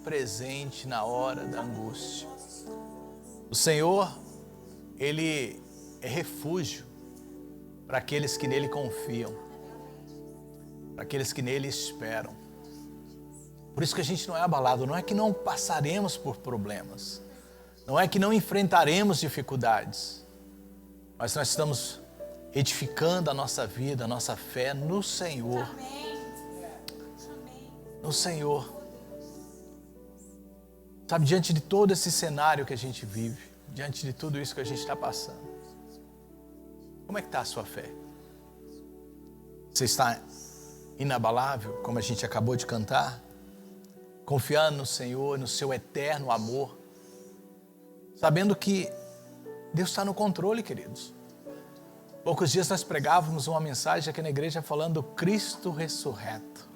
presente na hora da angústia. O Senhor, Ele é refúgio para aqueles que nele confiam, para aqueles que nele esperam. Por isso que a gente não é abalado, não é que não passaremos por problemas, não é que não enfrentaremos dificuldades, mas nós estamos edificando a nossa vida, a nossa fé no Senhor. No Senhor. Sabe, diante de todo esse cenário que a gente vive, diante de tudo isso que a gente está passando, como é que está a sua fé? Você está inabalável, como a gente acabou de cantar? Confiando no Senhor, no seu eterno amor, sabendo que Deus está no controle, queridos. Poucos dias nós pregávamos uma mensagem aqui na igreja falando do Cristo ressurreto.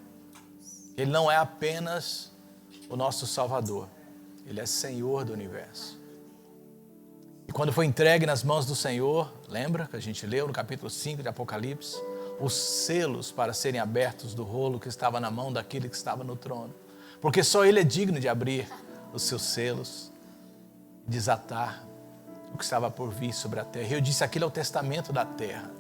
Ele não é apenas o nosso Salvador, Ele é Senhor do universo. E quando foi entregue nas mãos do Senhor, lembra que a gente leu no capítulo 5 de Apocalipse, os selos para serem abertos do rolo que estava na mão daquele que estava no trono. Porque só Ele é digno de abrir os seus selos, desatar o que estava por vir sobre a terra. E eu disse, aquilo é o testamento da terra.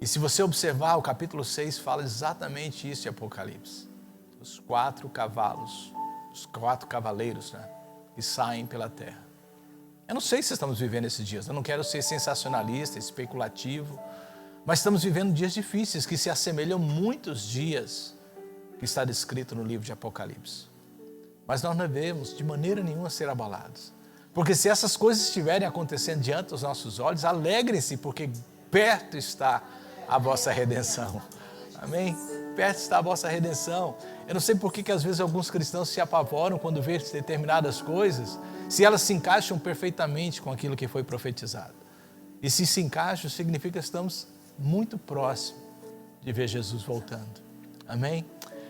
E se você observar, o capítulo 6 fala exatamente isso de Apocalipse. Os 4 cavalos, os 4 cavaleiros, né, que saem pela terra. Eu não sei se estamos vivendo esses dias, eu não quero ser sensacionalista, especulativo, mas estamos vivendo dias difíceis que se assemelham muitos dias que está descrito no livro de Apocalipse. Mas nós não devemos de maneira nenhuma ser abalados. Porque se essas coisas estiverem acontecendo diante dos nossos olhos, alegrem-se, porque perto está a vossa redenção. Amém? Perto está a vossa redenção. Eu não sei por que às vezes alguns cristãos se apavoram quando vê determinadas coisas, se elas se encaixam perfeitamente com aquilo que foi profetizado. E se encaixam, significa que estamos muito próximos de ver Jesus voltando. Amém?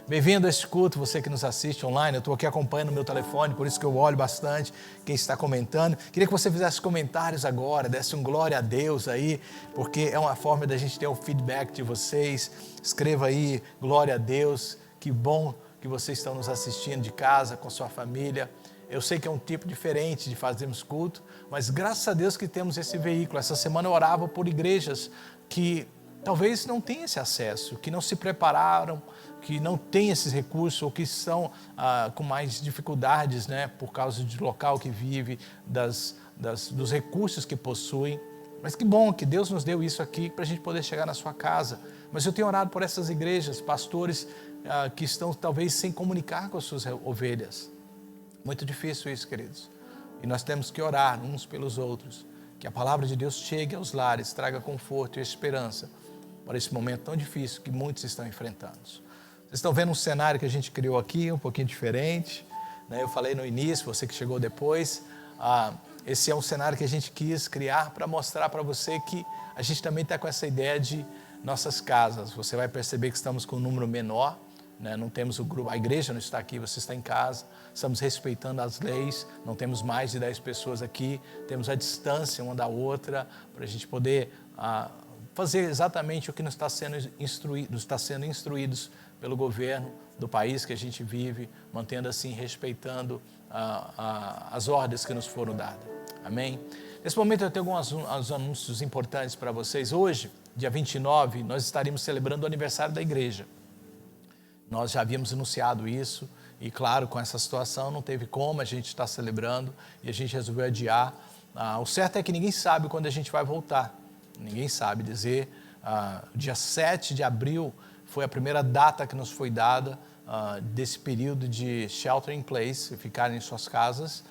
Bem-vindo a este culto, você que nos assiste online. Eu estou aqui acompanhando o meu telefone, por isso que eu olho bastante quem está comentando. Queria que você fizesse comentários agora, desse um glória a Deus aí, porque é uma forma da gente ter um feedback de vocês. Escreva aí, glória a Deus. Que bom que vocês estão nos assistindo de casa, com sua família. Eu sei que é um tipo diferente de fazermos culto, mas graças a Deus que temos esse veículo. Essa semana eu orava por igrejas que talvez não tenham esse acesso, que não se prepararam, que não têm esses recursos ou que estão com mais dificuldades, né, por causa do local que vive, dos recursos que possuem. Mas que bom que Deus nos deu isso aqui para a gente poder chegar na sua casa. Mas eu tenho orado por essas igrejas, pastores que estão talvez sem comunicar com as suas ovelhas. Muito difícil isso, queridos. E nós temos que orar uns pelos outros, que a palavra de Deus chegue aos lares, traga conforto e esperança para esse momento tão difícil que muitos estão enfrentando. Vocês estão vendo um cenário que a gente criou aqui, um pouquinho diferente, né? Eu falei no início, você que chegou depois, esse é um cenário que a gente quis criar para mostrar para você que a gente também está com essa ideia de nossas casas. Você vai perceber que estamos com um número menor, né? Não temos o grupo, a igreja não está aqui, você está em casa, estamos respeitando as leis, não temos mais de 10 pessoas aqui, temos a distância uma da outra, para a gente poder fazer exatamente o que nos está sendo instruídos pelo governo do país que a gente vive, mantendo assim, respeitando as ordens que nos foram dadas. Amém? Nesse momento eu tenho alguns anúncios importantes para vocês. Hoje, dia 29, nós estaremos celebrando o aniversário da igreja. Nós já havíamos anunciado isso e, claro, com essa situação não teve como a gente estar celebrando e a gente resolveu adiar. O certo é que ninguém sabe quando a gente vai voltar. Ninguém sabe dizer. Dia 7 de abril foi a primeira data que nos foi dada desse período de shelter in place, ficarem em suas casas.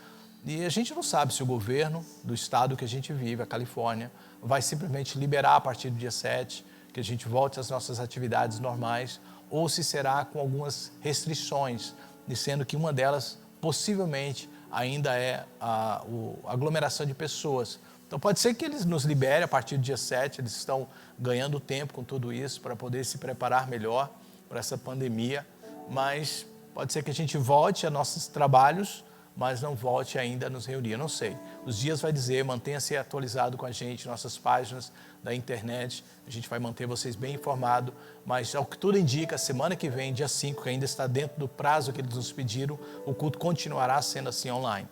E a gente não sabe se o governo do estado que a gente vive, a Califórnia, vai simplesmente liberar a partir do dia 7, que a gente volte às nossas atividades normais, ou se será com algumas restrições, sendo que uma delas possivelmente ainda é a aglomeração de pessoas. Então pode ser que eles nos liberem a partir do dia 7, eles estão ganhando tempo com tudo isso para poder se preparar melhor para essa pandemia, mas pode ser que a gente volte a nossos trabalhos, mas não volte ainda a nos reunir. Eu não sei. Os dias vai dizer, mantenha-se atualizado com a gente, nossas páginas da internet. A gente vai manter vocês bem informados, mas ao que tudo indica, semana que vem, dia 5, que ainda está dentro do prazo que eles nos pediram, o culto continuará sendo assim online.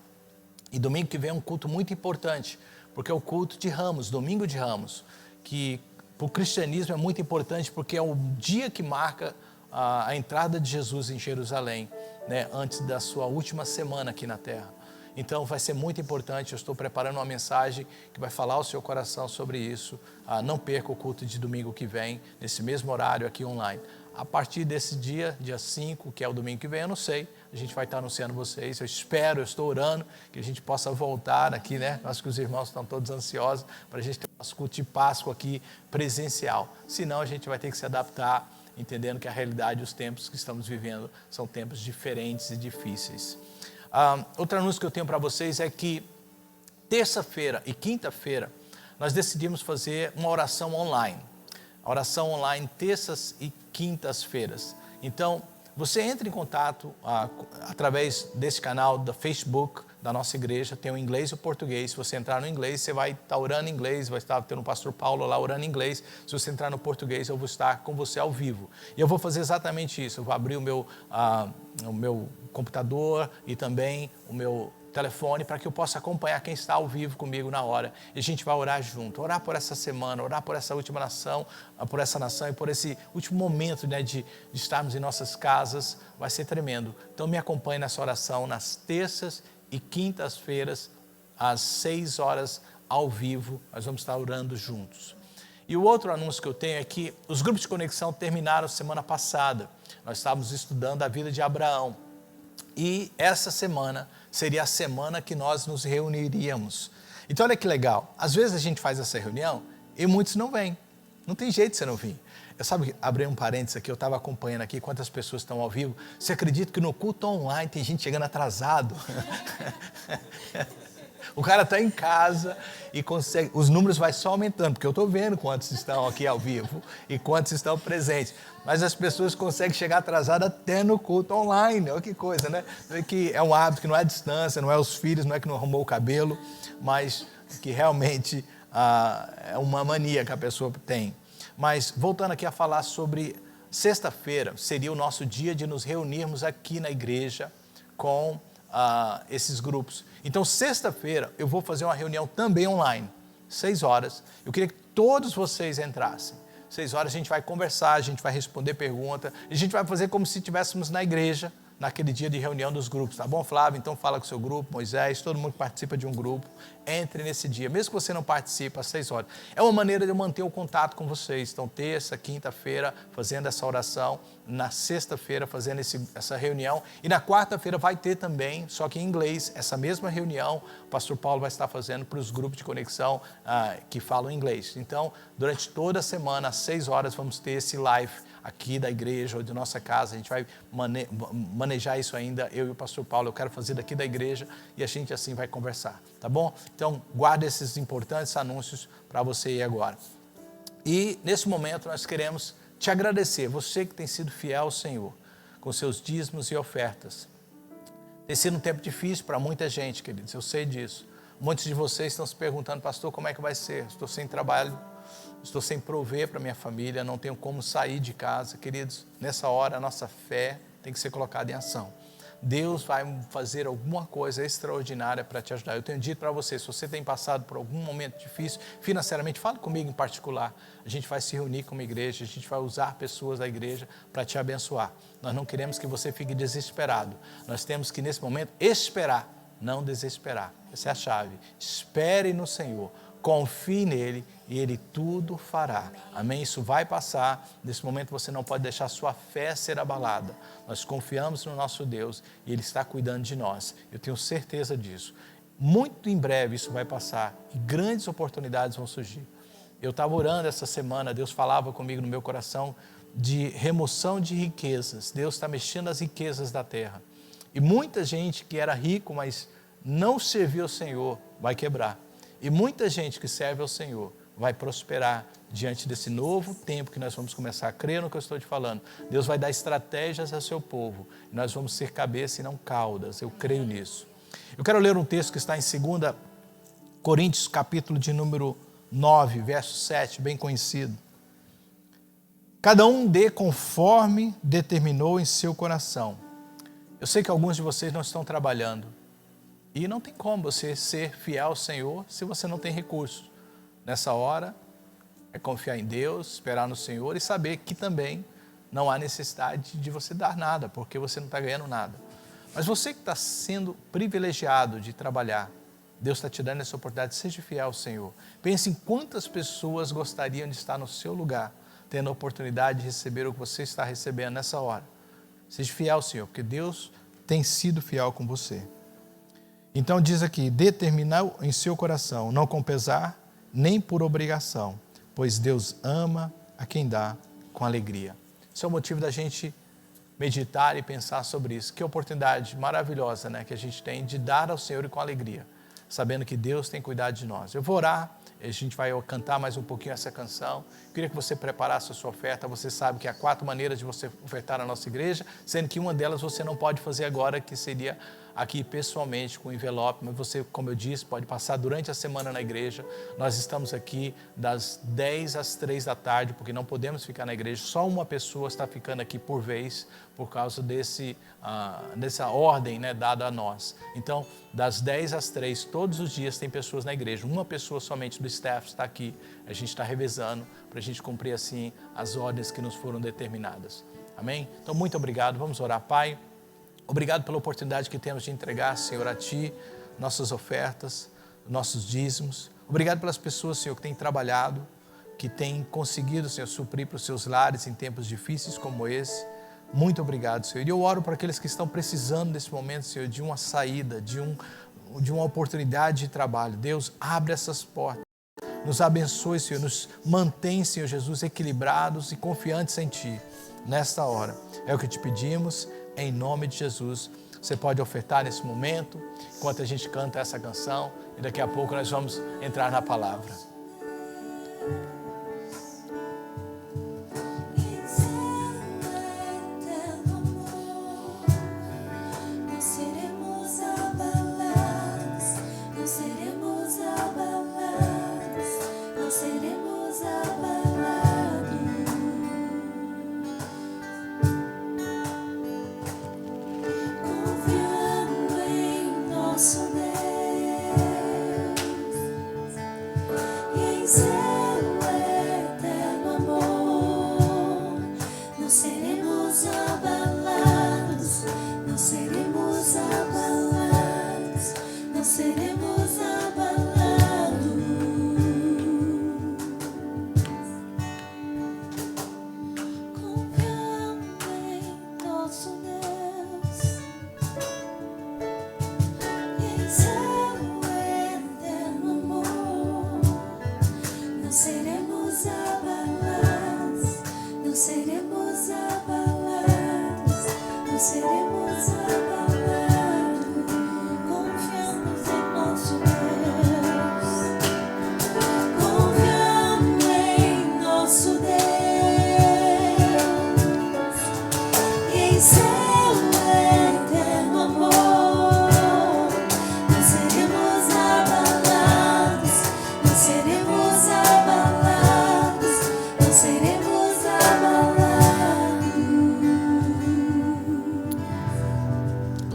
E domingo que vem é um culto muito importante, porque é o culto de Ramos, domingo de Ramos, que para o cristianismo é muito importante porque é o dia que marca a entrada de Jesus em Jerusalém, né, antes da sua última semana aqui na terra. Então vai ser muito importante, eu estou preparando uma mensagem que vai falar ao seu coração sobre isso. Não perca o culto de domingo que vem, nesse mesmo horário aqui online. A partir desse dia 5, que é o domingo que vem, eu não sei, a gente vai estar anunciando vocês. Eu espero, eu estou orando que a gente possa voltar aqui, né? Acho que os irmãos estão todos ansiosos para a gente ter o nosso culto de Páscoa aqui presencial. Senão a gente vai ter que se adaptar, entendendo que a realidade e os tempos que estamos vivendo são tempos diferentes e difíceis. Outro anúncio que eu tenho para vocês é que terça-feira e quinta-feira nós decidimos fazer uma oração online. A oração online terças e quintas-feiras. Então, você entra em contato através desse canal do Facebook da nossa igreja, tem o inglês e o português. Se você entrar no inglês, você vai estar orando em inglês, vai estar tendo o pastor Paulo lá orando em inglês. Se você entrar no português, eu vou estar com você ao vivo. E eu vou fazer exatamente isso, eu vou abrir o meu computador e também o meu telefone para que eu possa acompanhar quem está ao vivo comigo na hora. E a gente vai orar junto, orar por essa semana, orar por essa última nação, por essa nação e por esse último momento, né, de estarmos em nossas casas. Vai ser tremendo. Então me acompanhe nessa oração nas terças e quintas-feiras, às 6 horas ao vivo. Nós vamos estar orando juntos. E o outro anúncio que eu tenho é que os grupos de conexão terminaram semana passada. Nós estávamos estudando a vida de Abraão. E essa semana seria a semana que nós nos reuniríamos. Então olha que legal, às vezes a gente faz essa reunião e muitos não vêm. Não tem jeito de você não vir. Eu sabe, abri um parênteses aqui, eu estava acompanhando aqui quantas pessoas estão ao vivo. Você acredita que no culto online tem gente chegando atrasado? O cara está em casa e consegue, os números vão só aumentando, porque eu estou vendo quantos estão aqui ao vivo e quantos estão presentes. Mas as pessoas conseguem chegar atrasadas até no culto online. Olha que coisa, né? Que é um hábito que não é a distância, não é os filhos, não é que não arrumou o cabelo, mas que realmente é uma mania que a pessoa tem. Mas voltando aqui a falar sobre sexta-feira, seria o nosso dia de nos reunirmos aqui na igreja com esses grupos. Então, sexta-feira, eu vou fazer uma reunião também online, 6 horas. Eu queria que todos vocês entrassem. 6 horas a gente vai conversar, a gente vai responder perguntas, a gente vai fazer como se estivéssemos na igreja, naquele dia de reunião dos grupos, tá bom, Flávio? Então fala com o seu grupo, Moisés, todo mundo que participa de um grupo, entre nesse dia, mesmo que você não participe às 6 horas. É uma maneira de eu manter o contato com vocês. Então, terça, quinta-feira, fazendo essa oração, na sexta-feira, fazendo essa reunião, e na quarta-feira vai ter também, só que em inglês, essa mesma reunião, o pastor Paulo vai estar fazendo para os grupos de conexão que falam inglês. Então, durante toda a semana, às 6 horas, vamos ter esse live aqui da igreja ou de nossa casa. A gente vai manejar isso ainda, eu e o pastor Paulo. Eu quero fazer daqui da igreja e a gente assim vai conversar, tá bom? Então, guarda esses importantes anúncios para você ir agora. E nesse momento nós queremos te agradecer, você que tem sido fiel ao Senhor, com seus dízimos e ofertas. Tem sido um tempo difícil para muita gente, queridos, eu sei disso. Muitos de vocês estão se perguntando, pastor, como é que vai ser? Estou sem trabalho, estou sem prover para minha família, não tenho como sair de casa. Queridos, nessa hora a nossa fé tem que ser colocada em ação. Deus vai fazer alguma coisa extraordinária para te ajudar. Eu tenho dito para você, se você tem passado por algum momento difícil, financeiramente, fala comigo em particular. A gente vai se reunir como igreja, a gente vai usar pessoas da igreja para te abençoar. Nós não queremos que você fique desesperado. Nós temos que, nesse momento, esperar, não desesperar. Essa é a chave. Espere no Senhor. Confie nele e ele tudo fará. Amém? Isso vai passar. Nesse momento você não pode deixar sua fé ser abalada. Nós confiamos no nosso Deus e ele está cuidando de nós. Eu tenho certeza disso. Muito em breve isso vai passar e grandes oportunidades vão surgir. Eu estava orando essa semana, Deus falava comigo no meu coração de remoção de riquezas. Deus está mexendo as riquezas da terra. E muita gente que era rico, mas não serviu ao Senhor, vai quebrar. E muita gente que serve ao Senhor vai prosperar diante desse novo tempo que nós vamos começar a crer no que eu estou te falando. Deus vai dar estratégias ao seu povo. E nós vamos ser cabeça e não caudas. Eu creio nisso. Eu quero ler um texto que está em 2 Coríntios, capítulo de número 9, verso 7, bem conhecido. Cada um dê conforme determinou em seu coração. Eu sei que alguns de vocês não estão trabalhando. E não tem como você ser fiel ao Senhor se você não tem recursos. Nessa hora, é confiar em Deus, esperar no Senhor e saber que também não há necessidade de você dar nada, porque você não está ganhando nada. Mas você que está sendo privilegiado de trabalhar, Deus está te dando essa oportunidade, seja fiel ao Senhor. Pense em quantas pessoas gostariam de estar no seu lugar, tendo a oportunidade de receber o que você está recebendo nessa hora. Seja fiel ao Senhor, porque Deus tem sido fiel com você. Então diz aqui, determinar em seu coração, não com pesar, nem por obrigação, pois Deus ama a quem dá com alegria. Esse é o motivo da gente meditar e pensar sobre isso. Que oportunidade maravilhosa, né, que a gente tem de dar ao Senhor e com alegria, sabendo que Deus tem cuidado de nós. Eu vou orar, a gente vai cantar mais um pouquinho essa canção. Eu queria que você preparasse a sua oferta. Você sabe que há 4 maneiras de você ofertar na nossa igreja, sendo que uma delas você não pode fazer agora, que seria aqui pessoalmente com o envelope, mas você, como eu disse, pode passar durante a semana na igreja. Nós estamos aqui das 10 às 3 da tarde, porque não podemos ficar na igreja, só uma pessoa está ficando aqui por vez, por causa dessa ordem, né, dada a nós. Então, das 10 às 3, todos os dias tem pessoas na igreja, uma pessoa somente do staff está aqui, a gente está revezando para a gente cumprir assim as ordens que nos foram determinadas. Amém? Então, muito obrigado, vamos orar. Pai, obrigado pela oportunidade que temos de entregar, Senhor, a Ti, nossas ofertas, nossos dízimos. Obrigado pelas pessoas, Senhor, que têm trabalhado, que têm conseguido, Senhor, suprir para os seus lares em tempos difíceis como esse. Muito obrigado, Senhor. E eu oro para aqueles que estão precisando nesse momento, Senhor, de uma saída, de uma oportunidade de trabalho. Deus, abre essas portas. Nos abençoe, Senhor. Nos mantém, Senhor Jesus, equilibrados e confiantes em Ti. Nesta hora. É o que te pedimos. Em nome de Jesus, você pode ofertar nesse momento, enquanto a gente canta essa canção, e daqui a pouco nós vamos entrar na palavra.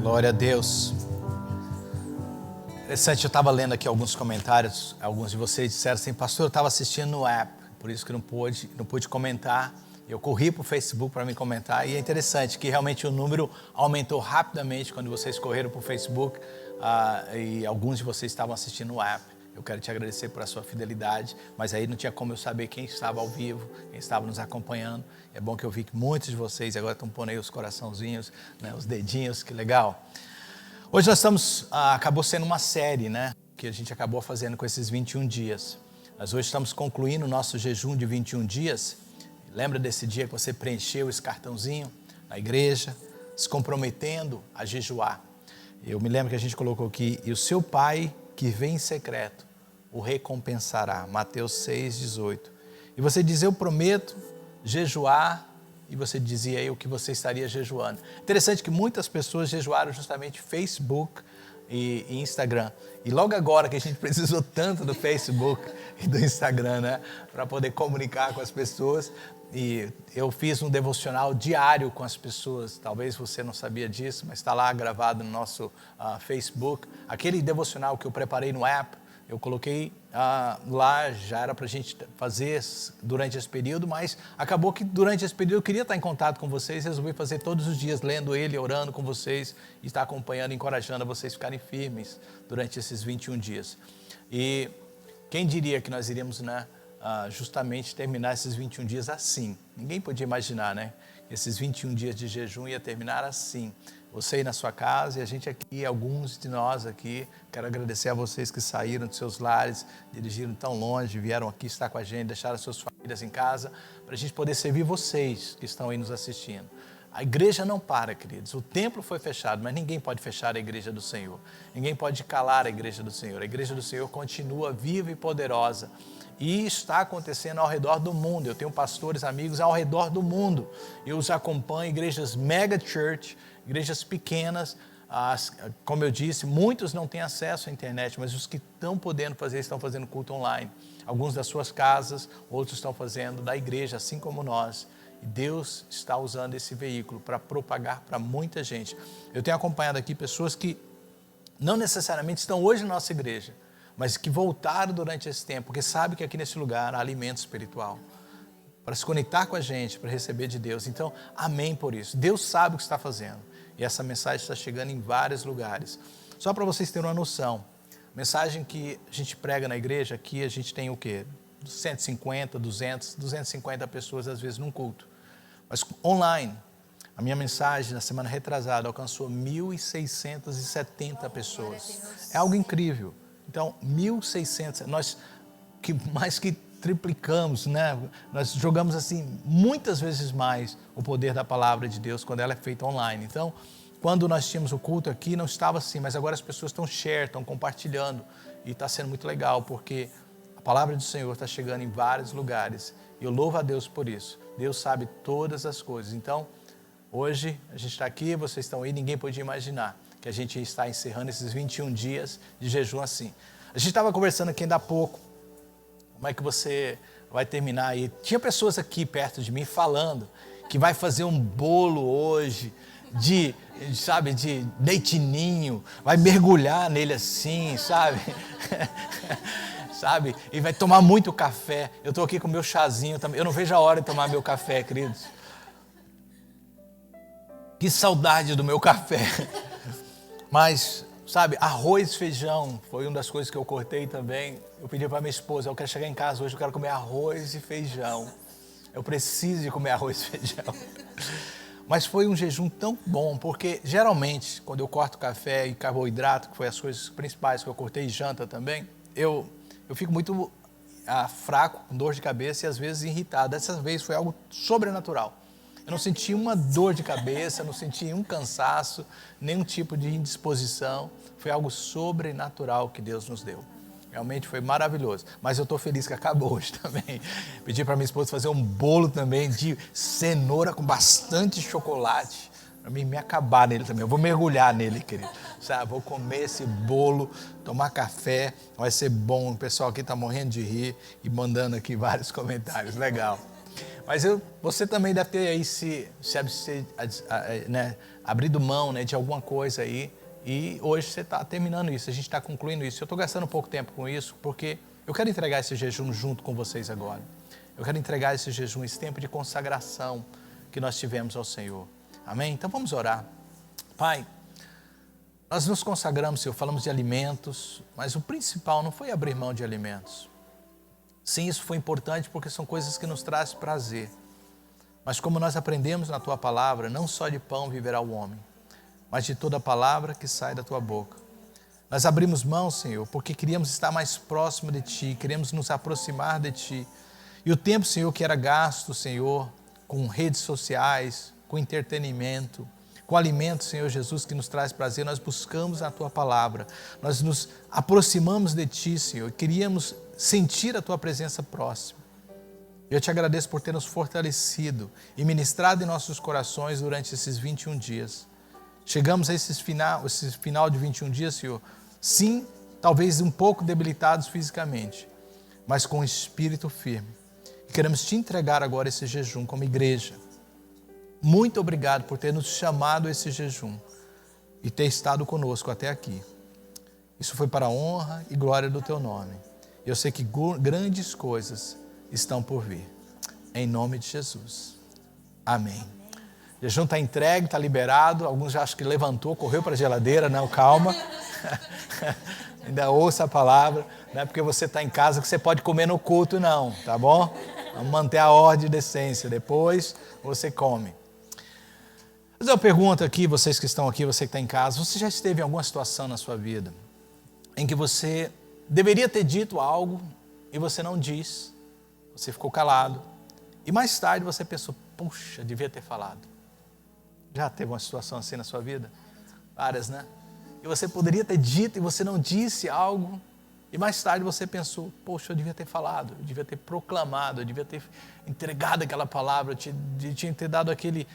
Glória a Deus. Interessante, eu estava lendo aqui alguns comentários, alguns de vocês disseram assim, pastor, eu estava assistindo no app, por isso que não pude comentar. Eu corri para o Facebook para me comentar e é interessante que realmente o número aumentou rapidamente quando vocês correram para o Facebook e alguns de vocês estavam assistindo no app. Eu quero te agradecer por a sua fidelidade, mas aí não tinha como eu saber quem estava ao vivo, quem estava nos acompanhando. É bom que eu vi que muitos de vocês agora estão pondo aí os coraçãozinhos, né, os dedinhos, que legal. Hoje nós estamos, acabou sendo uma série, né, que a gente acabou fazendo com esses 21 dias. Mas hoje estamos concluindo o nosso jejum de 21 dias. Lembra desse dia que você preencheu esse cartãozinho na igreja, se comprometendo a jejuar? Eu me lembro que a gente colocou aqui, e o seu pai que vem em secreto o recompensará. Mateus 6,18. E você diz, eu prometo jejuar, e você dizia aí o que você estaria jejuando. Interessante que muitas pessoas jejuaram justamente Facebook e Instagram. E logo agora que a gente precisou tanto do Facebook e do Instagram, né, para poder comunicar com as pessoas, e eu fiz um devocional diário com as pessoas. Talvez você não sabia disso, mas está lá gravado no nosso Facebook. Aquele devocional que eu preparei no app, eu coloquei lá, já era para a gente fazer durante esse período, mas acabou que durante esse período eu queria estar em contato com vocês, resolvi fazer todos os dias, lendo ele, orando com vocês, e estar acompanhando, encorajando a vocês ficarem firmes durante esses 21 dias. E quem diria que nós iríamos, né, justamente terminar esses 21 dias assim? Ninguém podia imaginar, né? Esses 21 dias de jejum ia terminar assim. Você aí na sua casa e a gente aqui, alguns de nós aqui. Quero agradecer a vocês que saíram de seus lares, dirigiram tão longe, vieram aqui estar com a gente, deixaram as suas famílias em casa, para a gente poder servir vocês que estão aí nos assistindo. A igreja não para, queridos. O templo foi fechado, mas ninguém pode fechar a igreja do Senhor. Ninguém pode calar a igreja do Senhor. A igreja do Senhor continua viva e poderosa. E está acontecendo ao redor do mundo. Eu tenho pastores, amigos ao redor do mundo. Eu os acompanho, igrejas mega church, igrejas pequenas. Como eu disse, muitos não têm acesso à internet, mas os que estão podendo fazer, estão fazendo culto online. Alguns das suas casas, outros estão fazendo da igreja, assim como nós. E Deus está usando esse veículo para propagar para muita gente. Eu tenho acompanhado aqui pessoas que não necessariamente estão hoje na nossa igreja, mas que voltaram durante esse tempo, porque sabem que aqui nesse lugar há alimento espiritual, para se conectar com a gente, para receber de Deus. Então, amém por isso. Deus sabe o que está fazendo. E essa mensagem está chegando em vários lugares. Só para vocês terem uma noção, mensagem que a gente prega na igreja, aqui a gente tem o quê? 150, 200, 250 pessoas às vezes num culto. Mas online, a minha mensagem na semana retrasada alcançou 1.670 pessoas. É algo incrível. Então, 1.600, nós que mais que triplicamos, né? Nós jogamos assim muitas vezes mais o poder da palavra de Deus quando ela é feita online. Então, quando nós tínhamos o culto aqui, não estava assim, mas agora as pessoas estão share, estão compartilhando, e está sendo muito legal, porque a palavra do Senhor está chegando em vários lugares, e eu louvo a Deus por isso. Deus sabe todas as coisas. Então, hoje a gente está aqui, vocês estão aí, ninguém podia imaginar que a gente está encerrando esses 21 dias de jejum assim. A gente estava conversando aqui ainda há pouco, como é que você vai terminar aí. Tinha pessoas aqui perto de mim falando que vai fazer um bolo hoje de leitinho, vai mergulhar nele assim, sabe? Sabe? E vai tomar muito café. Eu estou aqui com o meu chazinho também. Eu não vejo a hora de tomar meu café, queridos. Que saudade do meu café. Mas, sabe, arroz e feijão foi uma das coisas que eu cortei também. Eu pedi para minha esposa, eu quero chegar em casa hoje, eu quero comer arroz e feijão. Eu preciso de comer arroz e feijão. Mas foi um jejum tão bom, porque geralmente, quando eu corto café e carboidrato, que foi as coisas principais que eu cortei, e janta também, eu fico muito fraco, com dor de cabeça e às vezes irritado. Dessa vez foi algo sobrenatural. Eu não senti uma dor de cabeça, não senti um cansaço, nenhum tipo de indisposição. Foi algo sobrenatural que Deus nos deu. Realmente foi maravilhoso. Mas eu estou feliz que acabou hoje também. Pedi para minha esposa fazer um bolo também de cenoura com bastante chocolate. Para mim me acabar nele também. Eu vou mergulhar nele, querido. Sabe? Vou comer esse bolo, tomar café. Vai ser bom. O pessoal aqui está morrendo de rir e mandando aqui vários comentários. Legal. Mas você também deve ter aí abrido mão, né, de alguma coisa aí. E hoje você está terminando isso, a gente está concluindo isso. Eu estou gastando pouco tempo com isso, porque eu quero entregar esse jejum junto com vocês agora. Eu quero entregar esse jejum, esse tempo de consagração que nós tivemos ao Senhor. Amém? Então vamos orar. Pai, nós nos consagramos, Senhor, falamos de alimentos, mas o principal não foi abrir mão de alimentos. Sim, isso foi importante porque são coisas que nos trazem prazer. Mas como nós aprendemos na Tua palavra, não só de pão viverá o homem, mas de toda palavra que sai da Tua boca. Nós abrimos mão, Senhor, porque queríamos estar mais próximo de Ti, queríamos nos aproximar de Ti. E o tempo, Senhor, que era gasto, Senhor, com redes sociais, com entretenimento, com alimento, Senhor Jesus, que nos traz prazer, nós buscamos a Tua palavra. Nós nos aproximamos de Ti, Senhor, queríamos sentir a Tua presença próxima. Eu Te agradeço por ter nos fortalecido e ministrado em nossos corações durante esses 21 dias. chegamos a esse final de 21 dias, Senhor, sim, talvez um pouco debilitados fisicamente, mas com o espírito firme. E queremos te entregar agora esse jejum como igreja. Muito obrigado por ter nos chamado a esse jejum e ter estado conosco até aqui. Isso foi para a honra e glória do teu nome. Eu sei que grandes coisas estão por vir. Em nome de Jesus. Amém. O jejum está entregue, está liberado. Alguns já acham que levantou, correu para a geladeira. Não, calma. Ainda ouça a palavra. Não é porque você está em casa que você pode comer no culto, não. Tá bom? Vamos manter a ordem e decência. Depois você come. Mas eu pergunto aqui, vocês que estão aqui, você que está em casa, você já esteve em alguma situação na sua vida em que você deveria ter dito algo e você não disse, você ficou calado, e mais tarde você pensou, puxa, devia ter falado. Já teve uma situação assim na sua vida? Várias, né? E você poderia ter dito e você não disse algo, e mais tarde você pensou, poxa, eu devia ter falado, eu devia ter proclamado, eu devia ter entregado aquela palavra, eu tinha ter dado aquele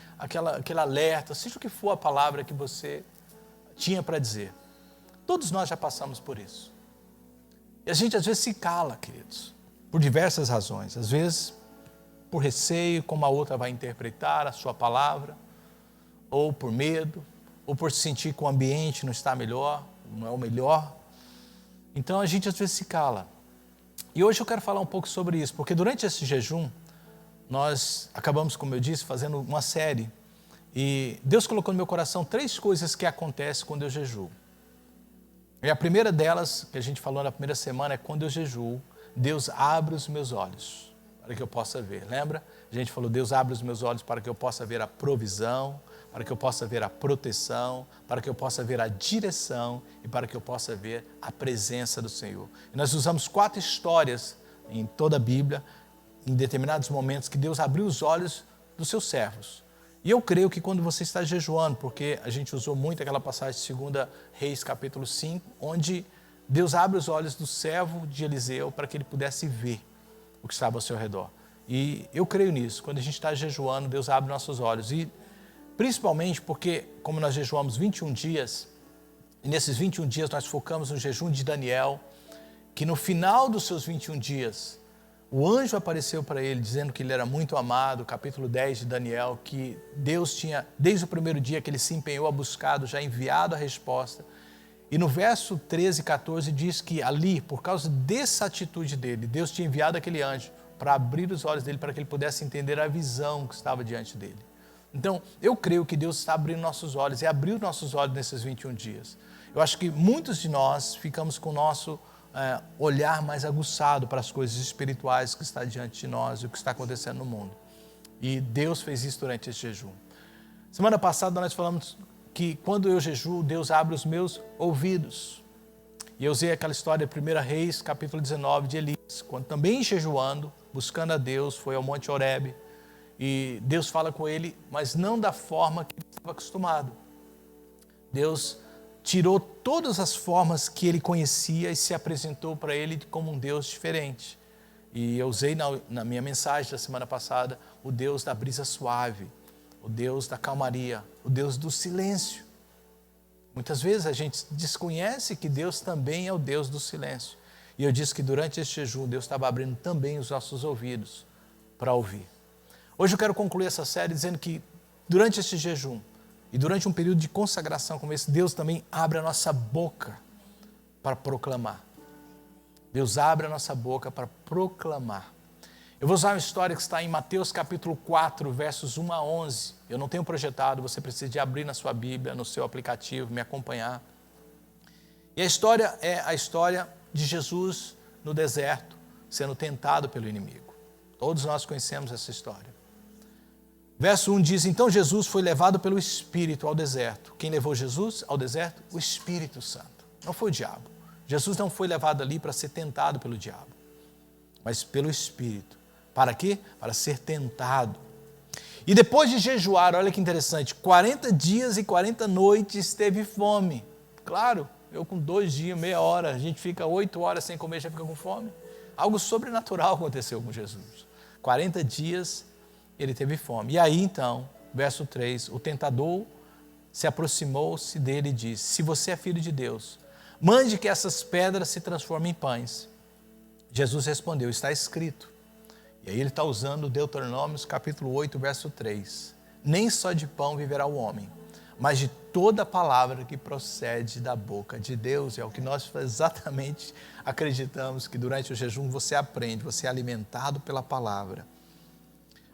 alerta, seja o que for a palavra que você tinha para dizer. Todos nós já passamos por isso. E a gente às vezes se cala, queridos, por diversas razões. Às vezes por receio, como a outra vai interpretar a sua palavra, ou por medo, ou por se sentir que o ambiente não está melhor, não é o melhor. Então a gente às vezes se cala. E hoje eu quero falar um pouco sobre isso, porque durante esse jejum, nós acabamos, como eu disse, fazendo uma série. E Deus colocou no meu coração 3 coisas que acontecem quando eu jejuo. E a primeira delas, que a gente falou na primeira semana, é quando eu jejuo, Deus abre os meus olhos para que eu possa ver. Lembra? A gente falou, Deus abre os meus olhos para que eu possa ver a provisão, para que eu possa ver a proteção, para que eu possa ver a direção e para que eu possa ver a presença do Senhor. E nós usamos 4 histórias em toda a Bíblia, em determinados momentos, que Deus abriu os olhos dos seus servos. E eu creio que quando você está jejuando, porque a gente usou muito aquela passagem de 2 Reis, capítulo 5, onde Deus abre os olhos do servo de Eliseu para que ele pudesse ver o que estava ao seu redor. E eu creio nisso. Quando a gente está jejuando, Deus abre nossos olhos. E principalmente porque, como nós jejuamos 21 dias, e nesses 21 dias nós focamos no jejum de Daniel, que no final dos seus 21 dias, o anjo apareceu para ele, dizendo que ele era muito amado, capítulo 10 de Daniel, que Deus tinha, desde o primeiro dia que ele se empenhou a buscá-lo, já enviado a resposta. E no verso 13 e 14 diz que ali, por causa dessa atitude dele, Deus tinha enviado aquele anjo para abrir os olhos dele, para que ele pudesse entender a visão que estava diante dele. Então, eu creio que Deus está abrindo nossos olhos e abriu nossos olhos nesses 21 dias. Eu acho que muitos de nós ficamos com o nosso olhar mais aguçado para as coisas espirituais que está diante de nós e o que está acontecendo no mundo. E Deus fez isso durante esse jejum. Semana passada nós falamos que quando eu jejuo, Deus abre os meus ouvidos. E eu usei aquela história de 1 Reis, capítulo 19, de Elias, quando também jejuando, buscando a Deus, foi ao Monte Horebe. E Deus fala com ele, mas não da forma que ele estava acostumado. Deus tirou todas as formas que ele conhecia e se apresentou para ele como um Deus diferente. E eu usei na minha mensagem da semana passada o Deus da brisa suave, o Deus da calmaria, o Deus do silêncio. Muitas vezes a gente desconhece que Deus também é o Deus do silêncio. E eu disse que durante esse jejum Deus estava abrindo também os nossos ouvidos para ouvir. Hoje eu quero concluir essa série dizendo que durante esse jejum e durante um período de consagração como esse, Deus também abre a nossa boca para proclamar. Deus abre a nossa boca para proclamar. Eu vou usar uma história que está em Mateus capítulo 4, versos 1 a 11. Eu não tenho projetado, você precisa de abrir na sua Bíblia, no seu aplicativo, me acompanhar. E a história é a história de Jesus no deserto, sendo tentado pelo inimigo. Todos nós conhecemos essa história. Verso 1 diz, então Jesus foi levado pelo Espírito ao deserto. Quem levou Jesus ao deserto? O Espírito Santo. Não foi o diabo. Jesus não foi levado ali para ser tentado pelo diabo, mas pelo Espírito. Para quê? Para ser tentado. E depois de jejuar, olha que interessante, 40 dias e 40 noites teve fome. Claro, eu com 2 dias, meia hora, a gente fica 8 horas sem comer, já fica com fome. Algo sobrenatural aconteceu com Jesus. 40 dias ele teve fome. E aí então, verso 3, o tentador se aproximou-se dele e disse: se você é filho de Deus, mande que essas pedras se transformem em pães. Jesus respondeu: está escrito. E aí ele está usando Deuteronômio capítulo 8, verso 3. Nem só de pão viverá o homem, mas de toda palavra que procede da boca de Deus. É o que nós exatamente acreditamos, que durante o jejum você aprende, você é alimentado pela palavra.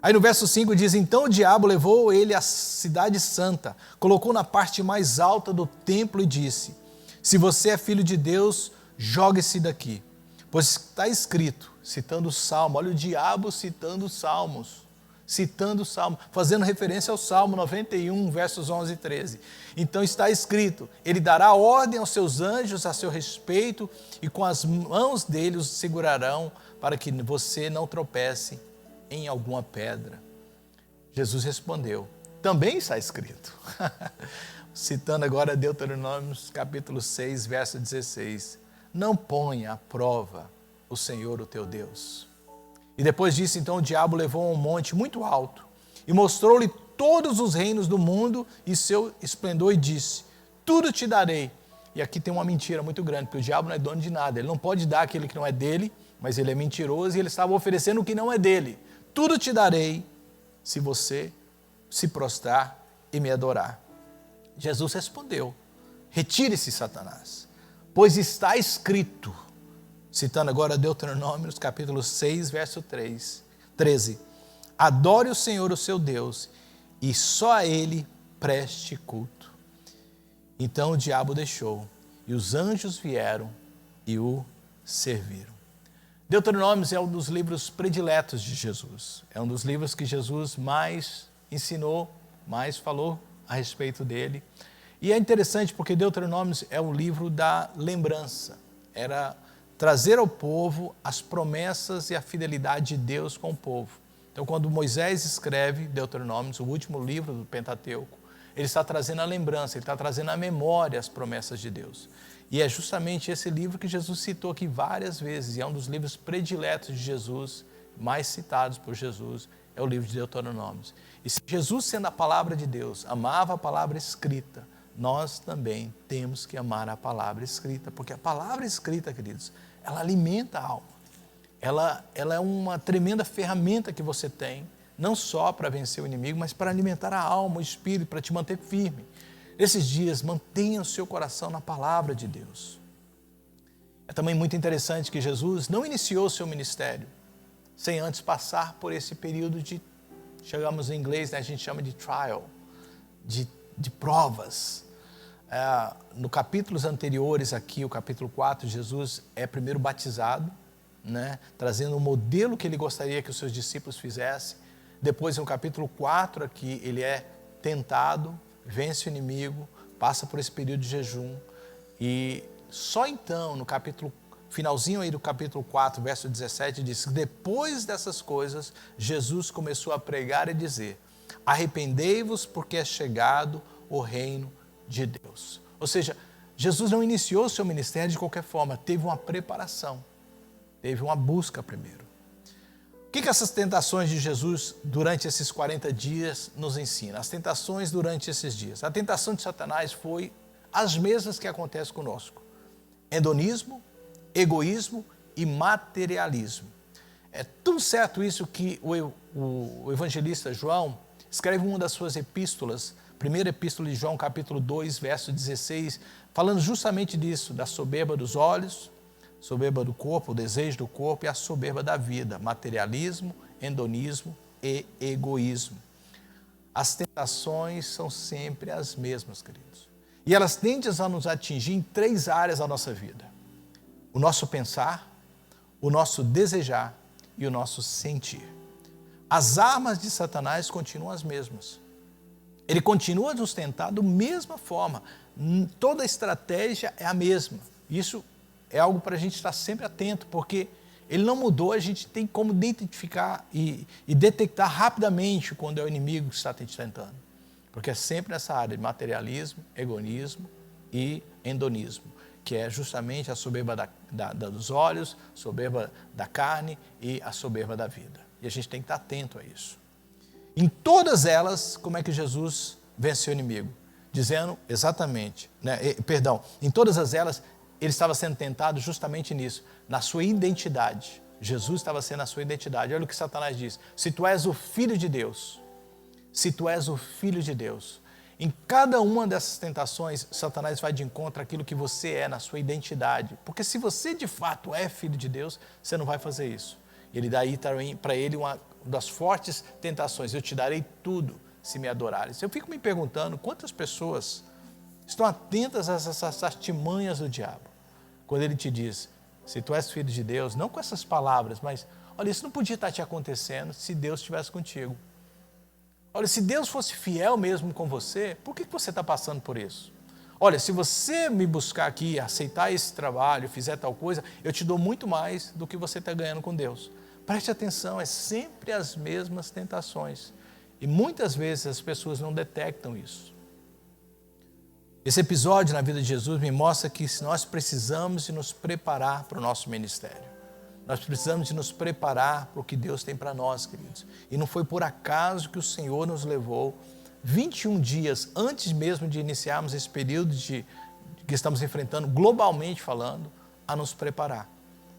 Aí no verso 5 diz: então o diabo levou ele à cidade santa, colocou na parte mais alta do templo e disse: se você é filho de Deus, jogue-se daqui, pois está escrito, citando o Salmo. Olha o diabo citando os Salmos, fazendo referência ao Salmo 91, versos 11 e 13. Então está escrito: ele dará ordem aos seus anjos a seu respeito, e com as mãos deles os segurarão, para que você não tropece em alguma pedra. Jesus respondeu: também está escrito. Citando agora Deuteronômio capítulo 6, verso 16. Não ponha à prova o Senhor, o teu Deus. E depois disso, então, o diabo levou a um monte muito alto e mostrou-lhe todos os reinos do mundo e seu esplendor e disse: tudo te darei. E aqui tem uma mentira muito grande, porque o diabo não é dono de nada. Ele não pode dar aquele que não é dele, mas ele é mentiroso e ele estava oferecendo o que não é dele. Tudo te darei se você se prostrar e me adorar. Jesus respondeu: retire-se, Satanás, pois está escrito, citando agora Deuteronômio capítulo 6, verso 13. Adore o Senhor, o seu Deus, e só a Ele preste culto. Então o diabo deixou, e os anjos vieram e o serviram. Deuteronômio é um dos livros prediletos de Jesus. É um dos livros que Jesus mais ensinou, mais falou a respeito dele. E é interessante porque Deuteronômio é o livro da lembrança. Era trazer ao povo as promessas e a fidelidade de Deus com o povo. Então, quando Moisés escreve Deuteronômio, o último livro do Pentateuco, ele está trazendo a lembrança, ele está trazendo à memória as promessas de Deus. E é justamente esse livro que Jesus citou aqui várias vezes, e é um dos livros prediletos de Jesus, mais citados por Jesus, é o livro de Deuteronômio. E se Jesus, sendo a palavra de Deus, amava a palavra escrita, nós também temos que amar a palavra escrita, porque a palavra escrita, queridos, ela alimenta a alma. Ela é uma tremenda ferramenta que você tem, não só para vencer o inimigo, mas para alimentar a alma, o espírito, para te manter firme. Nesses dias, mantenha o seu coração na palavra de Deus. É também muito interessante que Jesus não iniciou o seu ministério sem antes passar por esse período de, chegamos em inglês, né, a gente chama de trial, de provas. No capítulos anteriores aqui, o capítulo 4, Jesus é primeiro batizado, né, trazendo o modelo que ele gostaria que os seus discípulos fizessem. Depois, no capítulo 4 aqui, ele é tentado, vence o inimigo, passa por esse período de jejum. E só então, no finalzinho aí do capítulo 4, verso 17, diz: depois dessas coisas, Jesus começou a pregar e dizer: arrependei-vos, porque é chegado o reino de Deus. Ou seja, Jesus não iniciou o seu ministério de qualquer forma, teve uma preparação, teve uma busca primeiro. O que essas tentações de Jesus durante esses 40 dias nos ensinam? As tentações durante esses dias. A tentação de Satanás foi as mesmas que acontecem conosco: hedonismo, egoísmo e materialismo. É tão certo isso que o evangelista João escreve uma das suas epístolas, primeira epístola de João, capítulo 2, verso 16, falando justamente disso, da soberba dos olhos, soberba do corpo, o desejo do corpo, e a soberba da vida: materialismo, hedonismo e egoísmo. As tentações são sempre as mesmas, queridos. E elas tendem a nos atingir em 3 áreas da nossa vida: o nosso pensar, o nosso desejar e o nosso sentir. As armas de Satanás continuam as mesmas. Ele continua a nos tentar da mesma forma. Toda a estratégia é a mesma. Isso é algo para a gente estar sempre atento, porque ele não mudou. A gente tem como identificar e detectar rapidamente quando é o inimigo que está te tentando. Porque é sempre nessa área de materialismo, egoísmo e hedonismo, que é justamente a soberba dos olhos, soberba da carne e a soberba da vida. E a gente tem que estar atento a isso. Em todas elas, como é que Jesus venceu o inimigo? dizendo exatamente, em todas elas, ele estava sendo tentado justamente nisso, na sua identidade. Jesus estava sendo a sua identidade. Olha o que Satanás diz: se tu és o Filho de Deus, se tu és o Filho de Deus. Em cada uma dessas tentações, Satanás vai de encontro àquilo que você é na sua identidade. Porque se você de fato é filho de Deus, você não vai fazer isso. Ele dá aí para ele uma das fortes tentações: eu te darei tudo se me adorares. Eu fico me perguntando quantas pessoas estão atentas a essas artimanhas do diabo. Quando ele te diz: se tu és filho de Deus, não com essas palavras, mas olha, isso não podia estar te acontecendo se Deus estivesse contigo. Olha, se Deus fosse fiel mesmo com você, por que você está passando por isso? Olha, se você me buscar aqui, aceitar esse trabalho, fizer tal coisa, eu te dou muito mais do que você está ganhando com Deus. Preste atenção, é sempre as mesmas tentações. E muitas vezes as pessoas não detectam isso. Esse episódio na vida de Jesus me mostra que nós precisamos de nos preparar para o nosso ministério. Nós precisamos de nos preparar para o que Deus tem para nós, queridos. E não foi por acaso que o Senhor nos levou 21 dias antes mesmo de iniciarmos esse período que estamos enfrentando, globalmente falando, a nos preparar.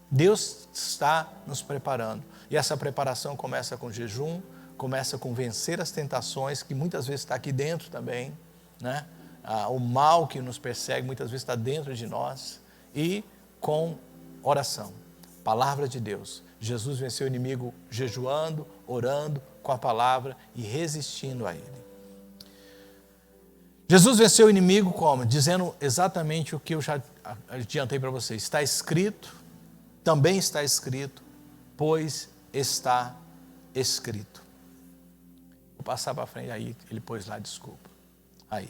Deus está nos preparando. E essa preparação começa com jejum, começa com vencer as tentações, que muitas vezes está aqui dentro também, né? O mal que nos persegue muitas vezes está dentro de nós, e com oração. Palavra de Deus. Jesus venceu o inimigo jejuando, orando com a palavra e resistindo a ele. Jesus venceu o inimigo como? Dizendo exatamente o que eu já adiantei para vocês. Está escrito, também está escrito, pois está escrito. Vou passar para frente aí, ele pôs lá, desculpa. Aí.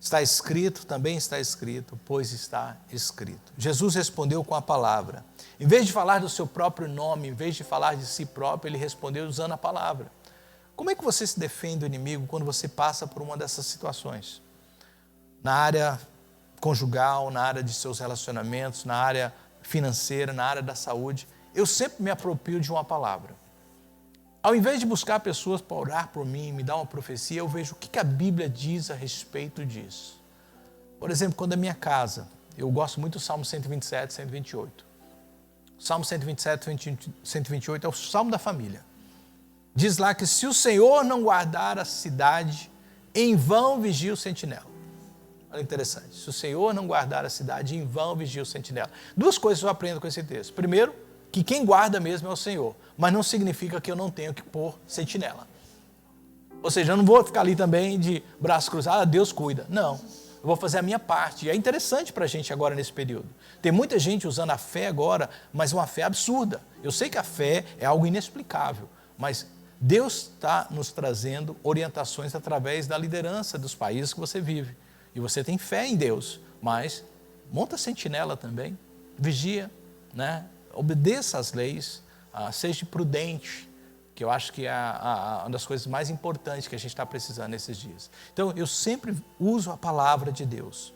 Está escrito, também está escrito, pois está escrito. Jesus respondeu com a palavra. Em vez de falar do seu próprio nome, em vez de falar de si próprio, ele respondeu usando a palavra. Como é que você se defende do inimigo quando você passa por uma dessas situações? Na área conjugal, na área de seus relacionamentos, na área financeira, na área da saúde, eu sempre me aproprio de uma palavra. Ao invés de buscar pessoas para orar por mim, me dar uma profecia, eu vejo o que a Bíblia diz a respeito disso. Por exemplo, quando a minha casa, eu gosto muito do Salmo 127, 128. O Salmo 127, 128 é o Salmo da família. Diz lá que se o Senhor não guardar a cidade, em vão vigia o sentinela. Olha interessante. Se o Senhor não guardar a cidade, em vão vigia o sentinela. Duas coisas eu aprendo com esse texto. Primeiro, que quem guarda mesmo é o Senhor, mas não significa que eu não tenho que pôr sentinela. Ou seja, eu não vou ficar ali também de braço cruzado, Deus cuida. Não, eu vou fazer a minha parte. E é interessante para a gente agora nesse período. Tem muita gente usando a fé agora, mas uma fé absurda. Eu sei que a fé é algo inexplicável, mas Deus está nos trazendo orientações através da liderança dos países que você vive. E você tem fé em Deus, mas monta sentinela também, vigia, né? Obedeça às leis, seja prudente, que eu acho que é uma das coisas mais importantes que a gente está precisando nesses dias. Então, eu sempre uso a palavra de Deus.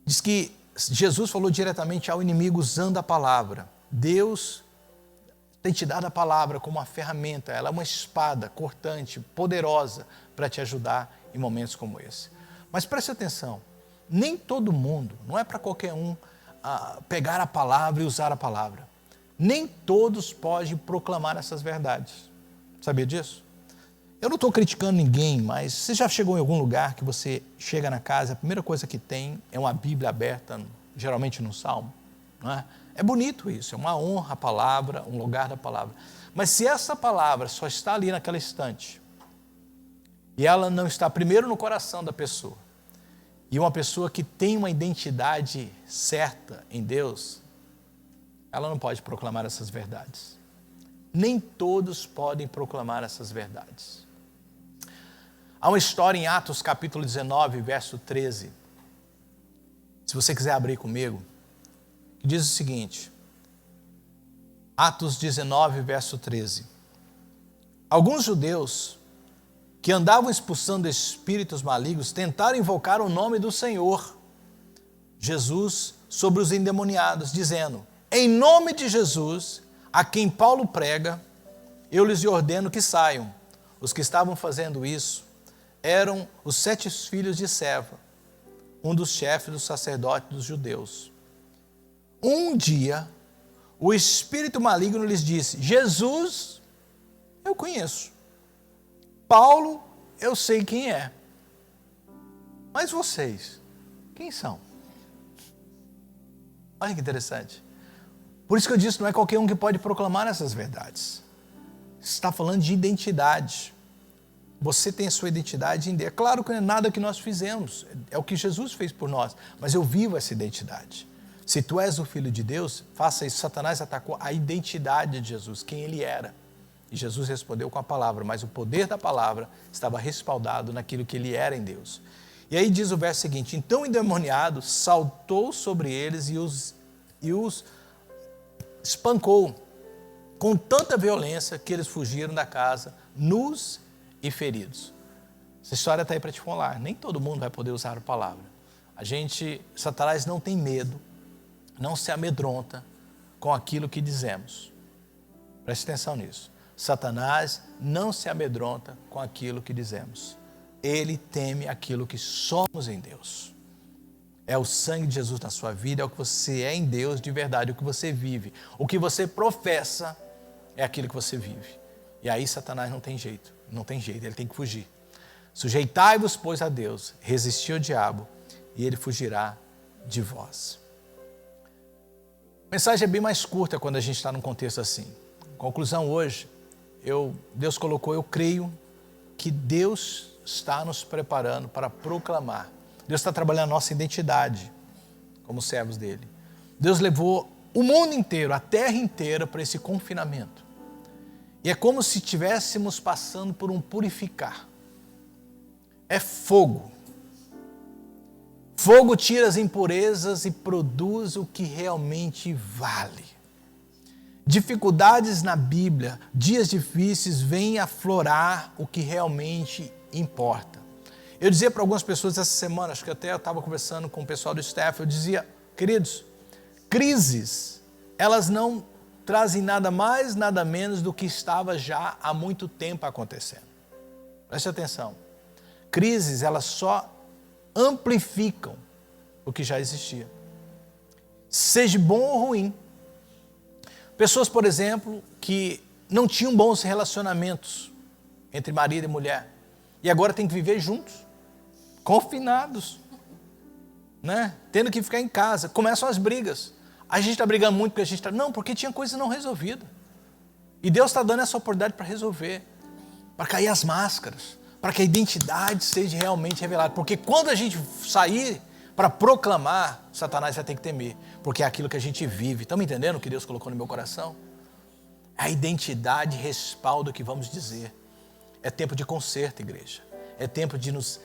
Diz que Jesus falou diretamente ao inimigo usando a palavra. Deus tem te dado a palavra como uma ferramenta, ela é uma espada cortante, poderosa, para te ajudar em momentos como esse. Mas preste atenção, nem todo mundo, não é para qualquer um, pegar a palavra e usar a palavra. Nem todos podem proclamar essas verdades. Sabia disso? Eu não estou criticando ninguém, mas você já chegou em algum lugar que você chega na casa, a primeira coisa que tem é uma Bíblia aberta, geralmente no Salmo? Não é? É bonito isso, é uma honra a palavra, um lugar da palavra. Mas se essa palavra só está ali naquela estante, e ela não está primeiro no coração da pessoa, e uma pessoa que tem uma identidade certa em Deus, ela não pode proclamar essas verdades. Nem todos podem proclamar essas verdades. Há uma história em Atos capítulo 19, verso 13. Se você quiser abrir comigo, que diz o seguinte. Atos 19, verso 13. Alguns judeus que andavam expulsando espíritos malignos, tentaram invocar o nome do Senhor, Jesus, sobre os endemoniados, dizendo: em nome de Jesus, a quem Paulo prega, eu lhes ordeno que saiam. Os que estavam fazendo isso eram os 7 filhos de Seva, um dos chefes dos sacerdotes dos judeus. Um dia, o espírito maligno lhes disse: Jesus, eu conheço. Paulo, eu sei quem é. Mas vocês, quem são? Olha que interessante. Por isso que eu disse, não é qualquer um que pode proclamar essas verdades. Está falando de identidade. Você tem a sua identidade em Deus. É claro que não é nada que nós fizemos, é o que Jesus fez por nós, mas eu vivo essa identidade. Se tu és o Filho de Deus, faça isso. Satanás atacou a identidade de Jesus, quem ele era. E Jesus respondeu com a palavra, mas o poder da palavra estava respaldado naquilo que ele era em Deus. E aí diz o verso seguinte: então o endemoniado saltou sobre eles e os espancou com tanta violência que eles fugiram da casa, nus e feridos. Essa história está aí para te falar. Nem todo mundo vai poder usar a palavra. Satanás não tem medo, não se amedronta com aquilo que dizemos. Preste atenção nisso. Satanás não se amedronta com aquilo que dizemos. Ele teme aquilo que somos em Deus. É o sangue de Jesus na sua vida, é o que você é em Deus de verdade, o que você vive. O que você professa é aquilo que você vive. E aí Satanás não tem jeito, ele tem que fugir. Sujeitai-vos, pois, a Deus, resisti ao diabo e ele fugirá de vós. A mensagem é bem mais curta quando a gente está num contexto assim. Conclusão hoje, Deus colocou, eu creio que Deus está nos preparando para proclamar. Deus está trabalhando a nossa identidade como servos dele. Deus levou o mundo inteiro, a terra inteira, para esse confinamento. E é como se estivéssemos passando por um purificar. É fogo. Fogo tira as impurezas e produz o que realmente vale. Dificuldades na Bíblia, dias difíceis, vêm aflorar o que realmente importa. Eu dizia para algumas pessoas essa semana, acho que até eu estava conversando com o pessoal do staff, eu dizia, queridos, crises, elas não trazem nada mais, nada menos do que estava já há muito tempo acontecendo. Preste atenção. Crises, elas só amplificam o que já existia. Seja bom ou ruim. Pessoas, por exemplo, que não tinham bons relacionamentos entre marido e mulher, e agora tem que viver juntos, confinados, né? Tendo que ficar em casa. Começam as brigas. A gente está brigando muito porque a gente está... Não, porque tinha coisa não resolvida. E Deus está dando essa oportunidade para resolver, para cair as máscaras, para que a identidade seja realmente revelada. Porque quando a gente sair para proclamar, Satanás vai ter que temer, porque é aquilo que a gente vive. Estão me entendendo o que Deus colocou no meu coração? A identidade respalda o que vamos dizer. É tempo de conserto, igreja. É tempo de nos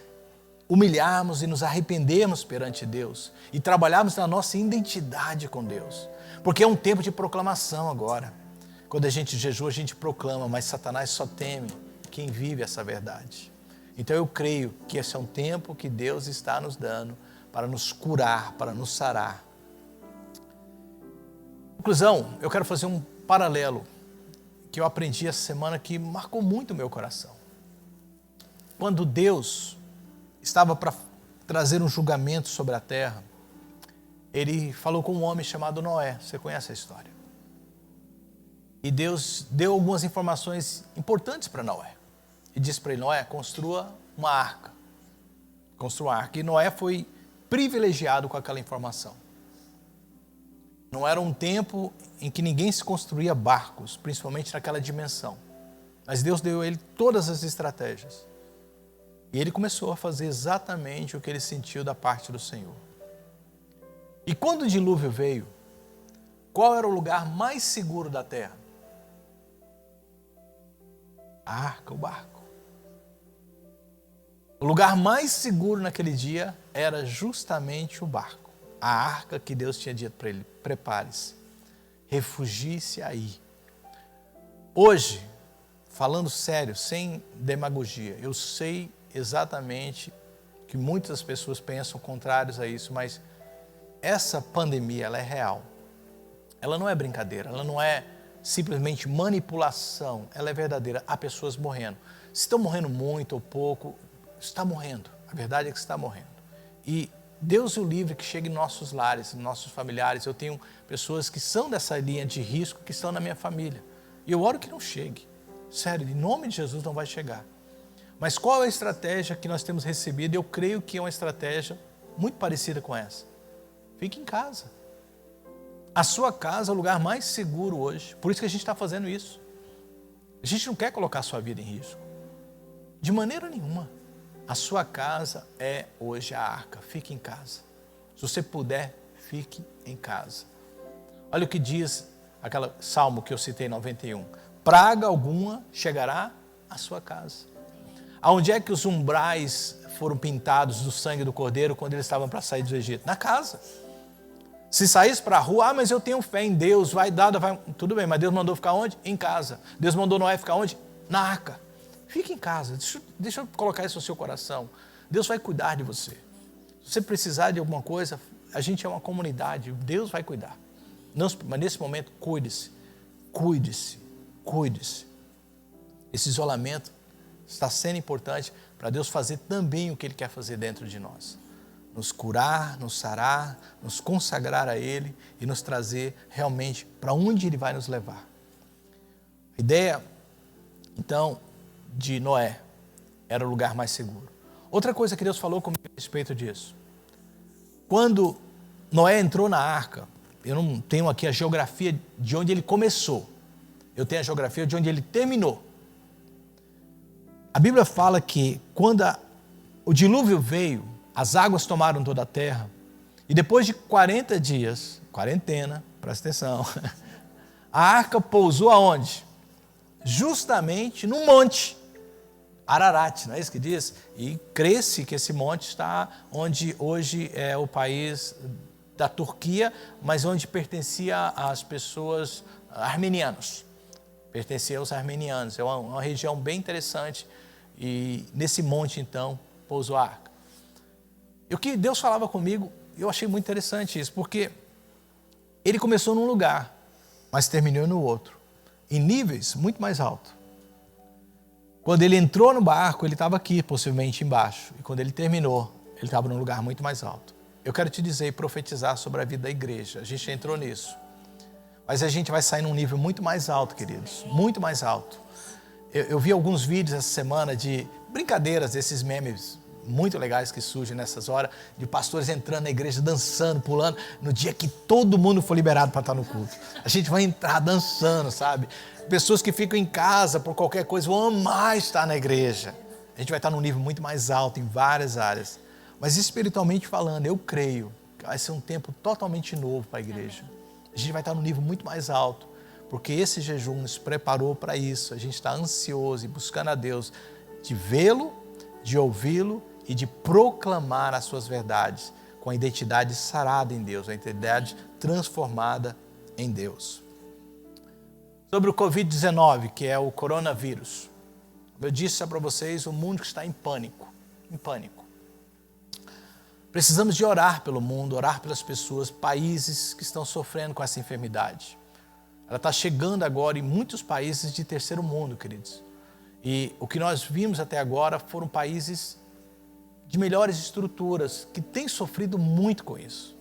humilharmos e nos arrependermos perante Deus e trabalharmos na nossa identidade com Deus. Porque é um tempo de proclamação agora. Quando a gente jejua, a gente proclama, mas Satanás só teme quem vive essa verdade. Então eu creio que esse é um tempo que Deus está nos dando para nos curar, para nos sarar. Conclusão, eu quero fazer um paralelo que eu aprendi essa semana que marcou muito o meu coração. Quando Deus estava para trazer um julgamento sobre a terra, ele falou com um homem chamado Noé. Você conhece a história? E Deus deu algumas informações importantes para Noé. E disse para ele, Noé, construa uma arca. Construa uma arca. E Noé foi privilegiado com aquela informação. Não era um tempo em que ninguém se construía barcos, principalmente naquela dimensão. Mas Deus deu a ele todas as estratégias. E ele começou a fazer exatamente o que ele sentiu da parte do Senhor. E quando o dilúvio veio, qual era o lugar mais seguro da terra? A arca, o barco. O lugar mais seguro naquele dia era justamente o barco. A arca que Deus tinha dito para ele, prepare-se, refugie-se aí. Hoje, falando sério, sem demagogia, eu sei exatamente que muitas pessoas pensam contrários a isso, mas essa pandemia, ela é real. Ela não é brincadeira, ela não é simplesmente manipulação, ela é verdadeira. Há pessoas morrendo. Se estão morrendo muito ou pouco, está morrendo. A verdade é que está morrendo. E Deus o livre que chegue em nossos lares, em nossos familiares. Eu tenho pessoas que são dessa linha de risco que estão na minha família. E eu oro que não chegue. Sério, em nome de Jesus não vai chegar. Mas qual é a estratégia que nós temos recebido? Eu creio que é uma estratégia muito parecida com essa. Fique em casa. A sua casa é o lugar mais seguro hoje. Por isso que a gente está fazendo isso. A gente não quer colocar a sua vida em risco. De maneira nenhuma. A sua casa é hoje a arca. Fique em casa. Se você puder, fique em casa. Olha o que diz aquele salmo que eu citei em 91. Praga alguma chegará à sua casa. Aonde é que os umbrais foram pintados do sangue do cordeiro quando eles estavam para sair do Egito? Na casa. Se saísse para a rua, mas eu tenho fé em Deus, vai dar, vai... Tudo bem, mas Deus mandou ficar onde? Em casa. Deus mandou Noé ficar onde? Na arca. Fique em casa, deixa eu colocar isso no seu coração. Deus vai cuidar de você. Se você precisar de alguma coisa, a gente é uma comunidade, Deus vai cuidar. Mas nesse momento, cuide-se, cuide-se, cuide-se. Esse isolamento está sendo importante para Deus fazer também o que Ele quer fazer dentro de nós. Nos curar, nos sarar, nos consagrar a Ele e nos trazer realmente para onde Ele vai nos levar. A ideia, então, de Noé era o lugar mais seguro. Outra coisa que Deus falou comigo a respeito disso. Quando Noé entrou na arca, eu não tenho aqui a geografia de onde ele começou. Eu tenho a geografia de onde ele terminou. A Bíblia fala que quando o dilúvio veio, as águas tomaram toda a terra, e depois de 40 dias, quarentena, presta atenção, a arca pousou aonde? Justamente no monte Ararat, não é isso que diz? E crê-se que esse monte está onde hoje é o país da Turquia, mas onde pertencia às pessoas armenianos. Pertencia aos armenianos. É uma região bem interessante. E nesse monte, então, pousou a arca. E o que Deus falava comigo, eu achei muito interessante isso, porque ele começou num lugar, mas terminou no outro, em níveis muito mais altos. Quando ele entrou no barco, ele estava aqui, possivelmente embaixo. E quando ele terminou, ele estava num lugar muito mais alto. Eu quero te dizer e profetizar sobre a vida da igreja. A gente entrou nisso. Mas a gente vai sair num nível muito mais alto, queridos. Muito mais alto. Eu vi alguns vídeos essa semana de brincadeiras, desses memes muito legais que surgem nessas horas, de pastores entrando na igreja, dançando, pulando, no dia que todo mundo for liberado para estar no culto. A gente vai entrar dançando, sabe? Pessoas que ficam em casa por qualquer coisa vão amar estar na igreja. A gente vai estar num nível muito mais alto em várias áreas. Mas espiritualmente falando, eu creio que vai ser um tempo totalmente novo para a igreja. A gente vai estar num nível muito mais alto, porque esse jejum nos preparou para isso. A gente está ansioso e buscando a Deus de vê-lo, de ouvi-lo e de proclamar as suas verdades com a identidade sarada em Deus, a identidade transformada em Deus. Sobre o Covid-19, que é o coronavírus. Eu disse para vocês, o mundo está em pânico, em pânico. Precisamos de orar pelo mundo, orar pelas pessoas, países que estão sofrendo com essa enfermidade. Ela está chegando agora em muitos países de terceiro mundo, queridos. E o que nós vimos até agora foram países de melhores estruturas, que têm sofrido muito com isso.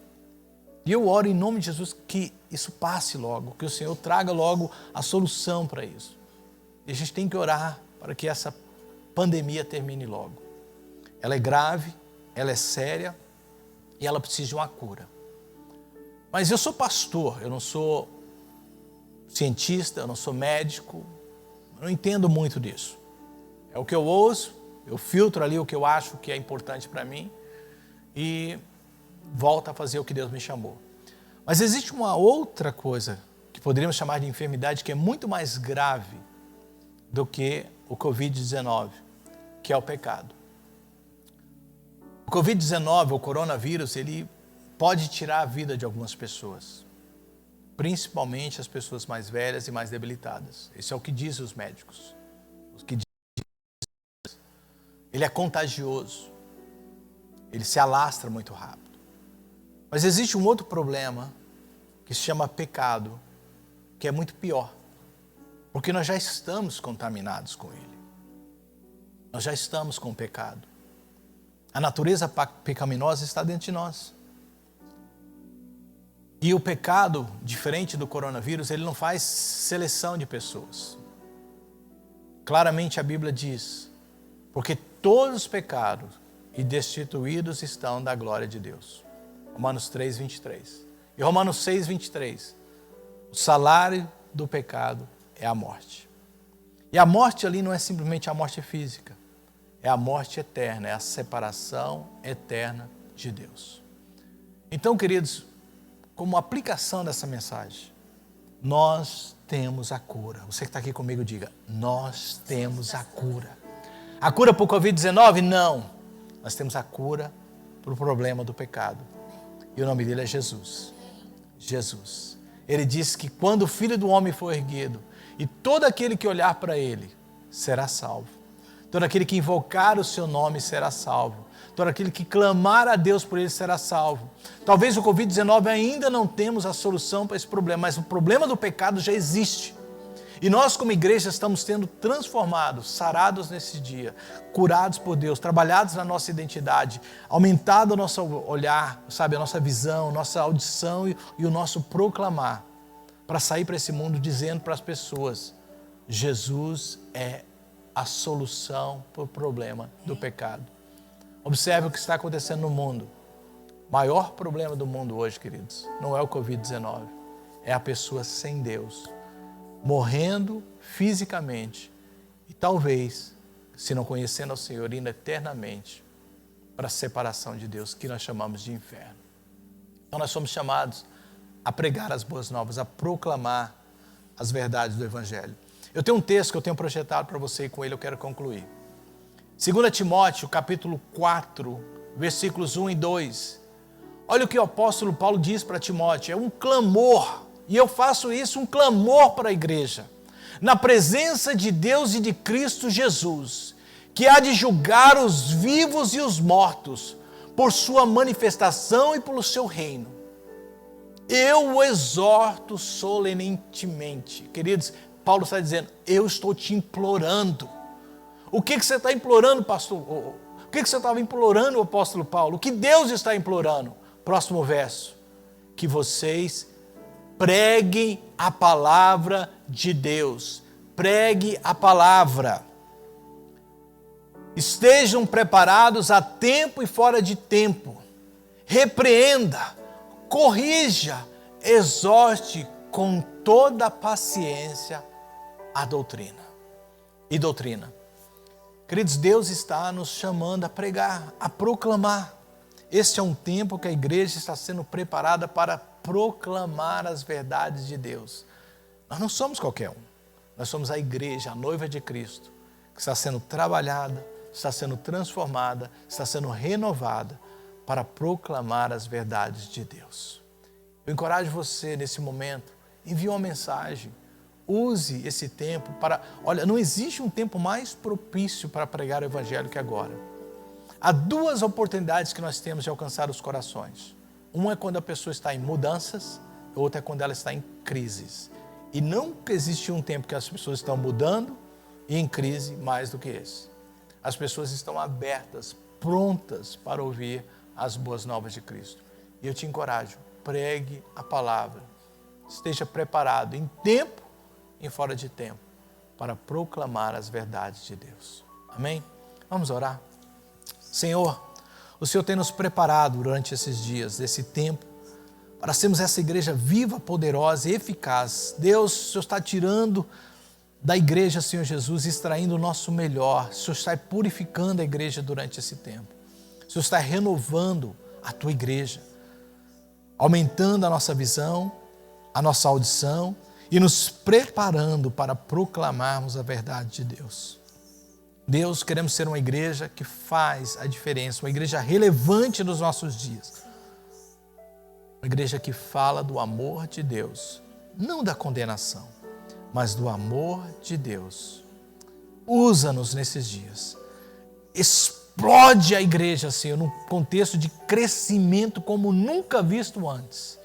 E eu oro em nome de Jesus que isso passe logo, que o Senhor traga logo a solução para isso. E a gente tem que orar para que essa pandemia termine logo. Ela é grave, ela é séria e ela precisa de uma cura. Mas eu sou pastor, eu não sou cientista, eu não sou médico, eu não entendo muito disso. É o que eu ouço, eu filtro ali o que eu acho que é importante para mim e volto a fazer o que Deus me chamou. Mas existe uma outra coisa que poderíamos chamar de enfermidade que é muito mais grave do que o Covid-19, que é o pecado. O Covid-19, o coronavírus, ele pode tirar a vida de algumas pessoas, principalmente as pessoas mais velhas e mais debilitadas. Isso é o que dizem os médicos. Ele é contagioso, ele se alastra muito rápido. Mas existe um outro problema que se chama pecado, que é muito pior, porque nós já estamos contaminados com ele. Nós já estamos com o pecado. A natureza pecaminosa está dentro de nós. E o pecado, diferente do coronavírus, ele não faz seleção de pessoas. Claramente a Bíblia diz, porque todos os pecados e destituídos estão da glória de Deus. Romanos 3, 23. E Romanos 6, 23. O salário do pecado é a morte. E a morte ali não é simplesmente a morte física. É a morte eterna, é a separação eterna de Deus. Então, queridos, como aplicação dessa mensagem, nós temos a cura. Você que está aqui comigo, diga, nós temos a cura. A cura para o Covid-19? Não. Nós temos a cura para o problema do pecado. E o nome dele é Jesus. Jesus. Ele disse que quando o Filho do Homem for erguido, e todo aquele que olhar para ele será salvo. Todo aquele que invocar o seu nome será salvo. Todo aquele que clamar a Deus por ele será salvo. Talvez o Covid-19 ainda não temos a solução para esse problema, mas o problema do pecado já existe. E nós como igreja estamos sendo transformados, sarados nesse dia, curados por Deus, trabalhados na nossa identidade, aumentado o nosso olhar, sabe, a nossa visão, nossa audição e o nosso proclamar, para sair para esse mundo dizendo para as pessoas, Jesus é a solução para o problema do pecado. Observe o que está acontecendo no mundo. O maior problema do mundo hoje, queridos, não é o Covid-19, é a pessoa sem Deus, morrendo fisicamente e talvez, se não conhecendo ao Senhor, indo eternamente para a separação de Deus, que nós chamamos de inferno. Então nós somos chamados a pregar as boas novas, a proclamar as verdades do Evangelho. Eu tenho um texto que eu tenho projetado para você e com ele eu quero concluir. 2 Timóteo, capítulo 4, versículos 1 e 2. Olha o que o apóstolo Paulo diz para Timóteo, é um clamor, e eu faço isso, um clamor para a igreja, na presença de Deus e de Cristo Jesus, que há de julgar os vivos e os mortos, por sua manifestação e pelo seu reino. Eu o exorto solenemente. Queridos, Paulo está dizendo, eu estou te implorando. O que você está implorando, pastor? O que você estava implorando, apóstolo Paulo? O que Deus está implorando? Próximo verso. Que vocês preguem a palavra de Deus. Pregue a palavra. Estejam preparados a tempo e fora de tempo. Repreenda, corrija, exorte com toda paciência a doutrina. E doutrina. Queridos, Deus está nos chamando a pregar, a proclamar. Este é um tempo que a igreja está sendo preparada para proclamar as verdades de Deus. Nós não somos qualquer um. Nós somos a igreja, a noiva de Cristo, que está sendo trabalhada, está sendo transformada, está sendo renovada para proclamar as verdades de Deus. Eu encorajo você nesse momento, envie uma mensagem. Use esse tempo para... Olha, não existe um tempo mais propício para pregar o Evangelho que agora. Há duas oportunidades que nós temos de alcançar os corações. Uma é quando a pessoa está em mudanças, outra é quando ela está em crises. E nunca existe um tempo que as pessoas estão mudando e em crise mais do que esse. As pessoas estão abertas, prontas para ouvir as boas novas de Cristo. E eu te encorajo, pregue a palavra. Esteja preparado em tempo e fora de tempo, para proclamar as verdades de Deus. Amém? Vamos orar? Senhor, o Senhor tem nos preparado durante esses dias, esse tempo, para sermos essa igreja viva, poderosa e eficaz. Deus, o Senhor está tirando da igreja, Senhor Jesus, extraindo o nosso melhor. O Senhor está purificando a igreja durante esse tempo. O Senhor está renovando a tua igreja, aumentando a nossa visão, a nossa audição, e nos preparando para proclamarmos a verdade de Deus. Deus, queremos ser uma igreja que faz a diferença, uma igreja relevante nos nossos dias. Uma igreja que fala do amor de Deus, não da condenação, mas do amor de Deus. Usa-nos nesses dias. Explode a igreja, Senhor, num contexto de crescimento como nunca visto antes.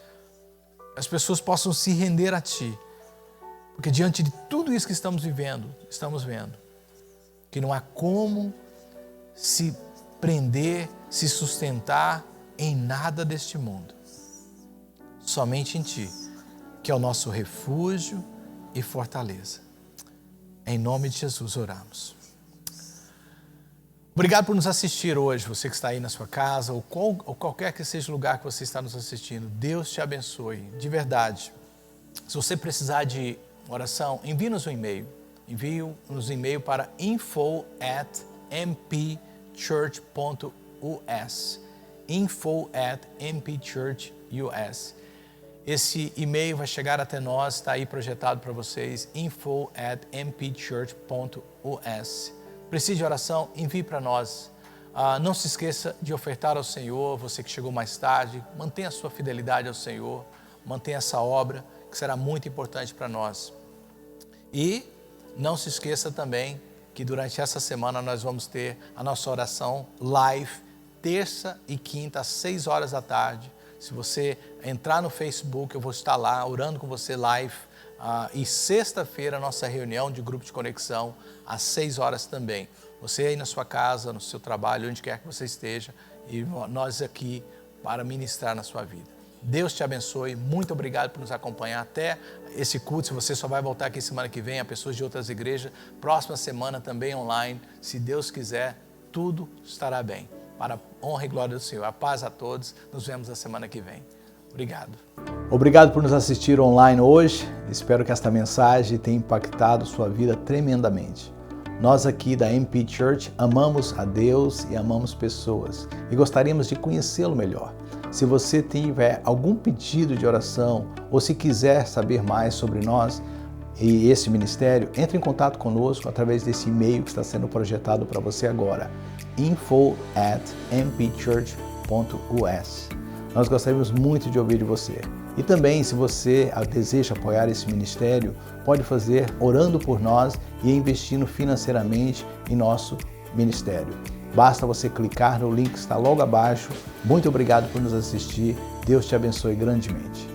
As pessoas possam se render a Ti. Porque diante de tudo isso que estamos vendo que não há como se depender, se sustentar em nada deste mundo. Somente em Ti, que é o nosso refúgio e fortaleza. Em nome de Jesus oramos. Obrigado por nos assistir hoje, você que está aí na sua casa, ou qualquer que seja o lugar que você está nos assistindo. Deus te abençoe, de verdade. Se você precisar de oração, envie-nos um e-mail. Envie-nos um e-mail para info@mpchurch.us. info@mpchurch.us. Esse e-mail vai chegar até nós, está aí projetado para vocês, info@mpchurch.us. Precisa de oração? Envie para nós. Não se esqueça de ofertar ao Senhor, você que chegou mais tarde, mantenha a sua fidelidade ao Senhor, mantenha essa obra, que será muito importante para nós. E não se esqueça também que durante essa semana nós vamos ter a nossa oração live, terça e quinta, às 6 horas da tarde. Se você entrar no Facebook, eu vou estar lá orando com você live. E sexta-feira, a nossa reunião de grupo de conexão, às 6 horas também. Você aí na sua casa, no seu trabalho, onde quer que você esteja, e nós aqui para ministrar na sua vida. Deus te abençoe, muito obrigado por nos acompanhar até esse culto. Se você só vai voltar aqui semana que vem, a pessoas de outras igrejas, próxima semana também online, se Deus quiser, tudo estará bem. Para a honra e glória do Senhor. A paz a todos, nos vemos na semana que vem. Obrigado. Obrigado por nos assistir online hoje. Espero que esta mensagem tenha impactado sua vida tremendamente. Nós aqui da MP Church amamos a Deus e amamos pessoas e gostaríamos de conhecê-lo melhor. Se você tiver algum pedido de oração ou se quiser saber mais sobre nós e esse ministério, entre em contato conosco através desse e-mail que está sendo projetado para você agora, info@mpchurch.us. Nós gostaríamos muito de ouvir de você. E também, se você deseja apoiar esse ministério, pode fazer orando por nós e investindo financeiramente em nosso ministério. Basta você clicar no link que está logo abaixo. Muito obrigado por nos assistir. Deus te abençoe grandemente.